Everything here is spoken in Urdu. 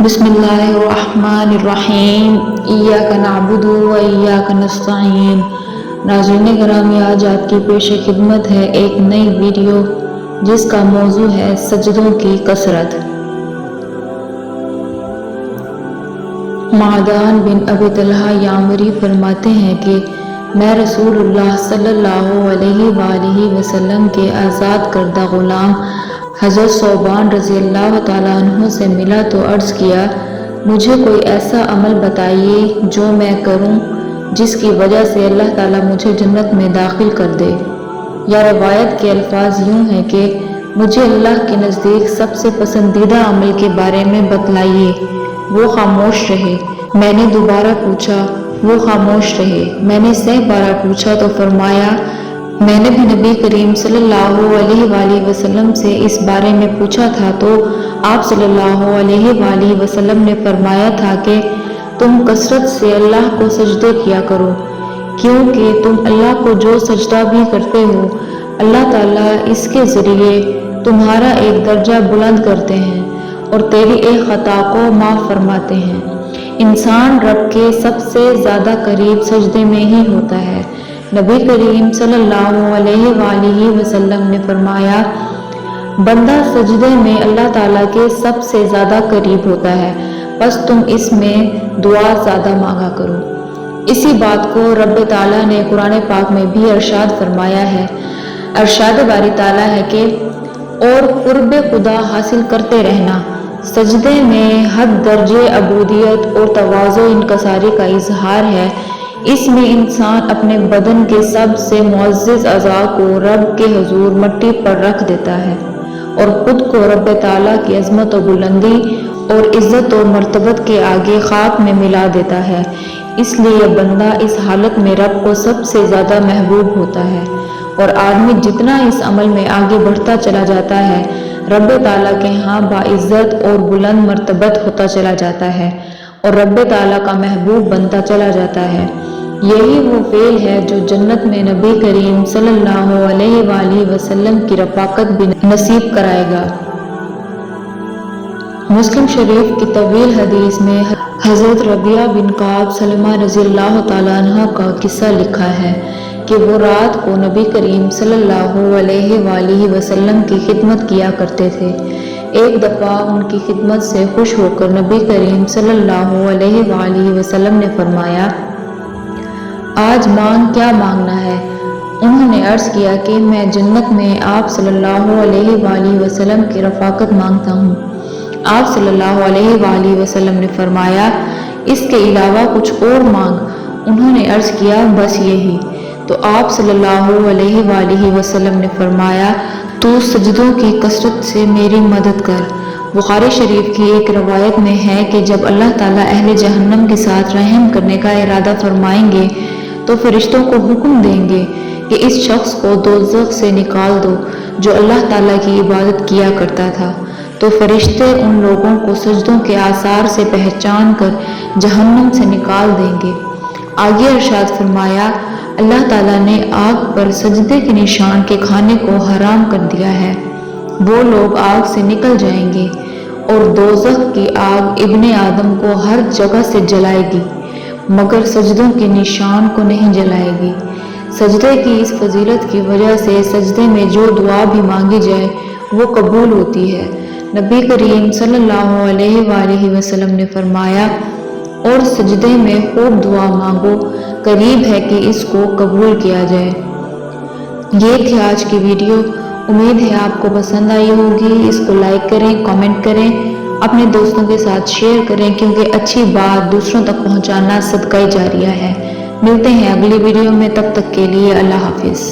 بسم اللہ الرحمن الرحیم، ایاک نعبد و ایاک نستعین۔ ناظرین گرامی، آج آپ کی پیش خدمت ہے ایک نئی ویڈیو جس کا موضوع ہے سجدوں کی کثرت۔ معدان بن ابی طلحہ یامری فرماتے ہیں کہ میں رسول اللہ صلی اللہ علیہ وآلہ وسلم کے آزاد کردہ غلام حضرت ثوبان رضی اللہ تعالیٰ عنہ سے ملا تو عرض کیا، مجھے کوئی ایسا عمل بتائیے جو میں کروں جس کی وجہ سے اللہ تعالیٰ مجھے جنت میں داخل کر دے۔ یا روایت کے الفاظ یوں ہیں کہ مجھے اللہ کے نزدیک سب سے پسندیدہ عمل کے بارے میں بتلائیے۔ وہ خاموش رہے۔ میں نے دوبارہ پوچھا، وہ خاموش رہے۔ میں نے 100 بار پوچھا تو فرمایا، میں نے بھی نبی کریم صلی اللہ علیہ وآلہ وسلم سے اس بارے میں پوچھا تھا تو آپ صلی اللہ علیہ وآلہ وسلم نے فرمایا تھا کہ تم کثرت سے اللہ کو سجدے کیا کرو، کیونکہ تم اللہ کو جو سجدہ بھی کرتے ہو اللہ تعالیٰ اس کے ذریعے تمہارا ایک درجہ بلند کرتے ہیں اور تیری ایک خطا کو معاف فرماتے ہیں۔ انسان رب کے سب سے زیادہ قریب سجدے میں ہی ہوتا ہے۔ نبی کریم صلی اللہ علیہ وآلہ وسلم نے فرمایا، بندہ سجدے میں اللہ تعالیٰ کے سب سے زیادہ قریب ہوتا ہے، بس تم اس میں دعا زیادہ مانگا کرو۔ اسی بات کو رب تعالیٰ نے قرآن پاک میں بھی ارشاد فرمایا ہے۔ ارشاد باری تعالیٰ ہے کہ اور قرب خدا حاصل کرتے رہنا۔ سجدے میں حد درجے عبودیت اور تواضع انکساری کا اظہار ہے۔ اس میں انسان اپنے بدن کے سب سے معزز اعضاء کو رب کے حضور مٹی پر رکھ دیتا ہے اور خود کو رب تعالیٰ کی عظمت و بلندی اور عزت و مرتبت کے آگے خاک میں ملا دیتا ہے۔ اس لیے بندہ اس حالت میں رب کو سب سے زیادہ محبوب ہوتا ہے، اور آدمی جتنا اس عمل میں آگے بڑھتا چلا جاتا ہے رب تعالیٰ کے ہاں باعزت اور بلند مرتبت ہوتا چلا جاتا ہے اور رب تعالیٰ کا محبوب بنتا چلا جاتا ہے۔ یہی وہ فعل ہے جو جنت میں نبی کریم صلی اللہ علیہ وآلہ وسلم کی رفاقت بھی نصیب کرائے گا۔ مسلم شریف کی طویل حدیث میں حضرت ربیعہ بن کعب سلمہ رضی اللہ تعالیٰ عنہ کا قصہ لکھا ہے کہ وہ رات کو نبی کریم صلی اللہ علیہ وآلہ وسلم کی خدمت کیا کرتے تھے۔ ایک دفعہ ان کی خدمت سے خوش ہو کر نبی کریم صلی اللہ علیہ وآلہ وسلم نے فرمایا، آج مانگ کیا مانگنا ہے؟ انہوں نے عرض کیا کہ میں جنت میں آپ صلی اللہ علیہ وآلہ وسلم کی رفاقت مانگتا ہوں۔ آپ صلی اللہ علیہ وآلہ وسلم نے فرمایا، اس کے علاوہ کچھ اور مانگ۔ انہوں نے عرض کیا، بس یہی۔ تو آپ صلی اللہ علیہ وآلہ وسلم نے فرمایا، تو سجدوں کی کثرت سے میری مدد کر۔ بخاری شریف کی ایک روایت میں ہے کہ جب اللہ تعالیٰ اہل جہنم کے ساتھ رحم کرنے کا ارادہ فرمائیں گے تو فرشتوں کو حکم دیں گے کہ اس شخص کو دوزخ سے نکال دو جو اللہ تعالیٰ کی عبادت کیا کرتا تھا، تو فرشتے ان لوگوں کو سجدوں کے آثار سے پہچان کر جہنم سے نکال دیں گے۔ آگے ارشاد فرمایا، اللہ تعالیٰ نے آگ پر سجدے کے نشان کے کھانے کو حرام کر دیا ہے۔ وہ لوگ آگ سے نکل جائیں گے اور دوزخ کی آگ ابن آدم کو ہر جگہ سے جلائے گی مگر سجدوں کے نشان کو نہیں جلائے گی۔ سجدے کی اس فضیلت کی وجہ سے سجدے میں جو دعا بھی مانگی جائے وہ قبول ہوتی ہے۔ نبی کریم صلی اللہ علیہ وآلہ وسلم نے فرمایا، اور سجدے میں خوب دعا مانگو، قریب ہے کہ اس کو قبول کیا جائے۔ یہ تھی آج کی ویڈیو۔ امید ہے آپ کو پسند آئی ہوگی۔ اس کو لائک کریں، کامنٹ کریں، اپنے دوستوں کے ساتھ شیئر کریں، کیونکہ اچھی بات دوسروں تک پہنچانا صدقہ جاریہ ہے۔ ملتے ہیں اگلی ویڈیو میں، تب تک کے لیے اللہ حافظ۔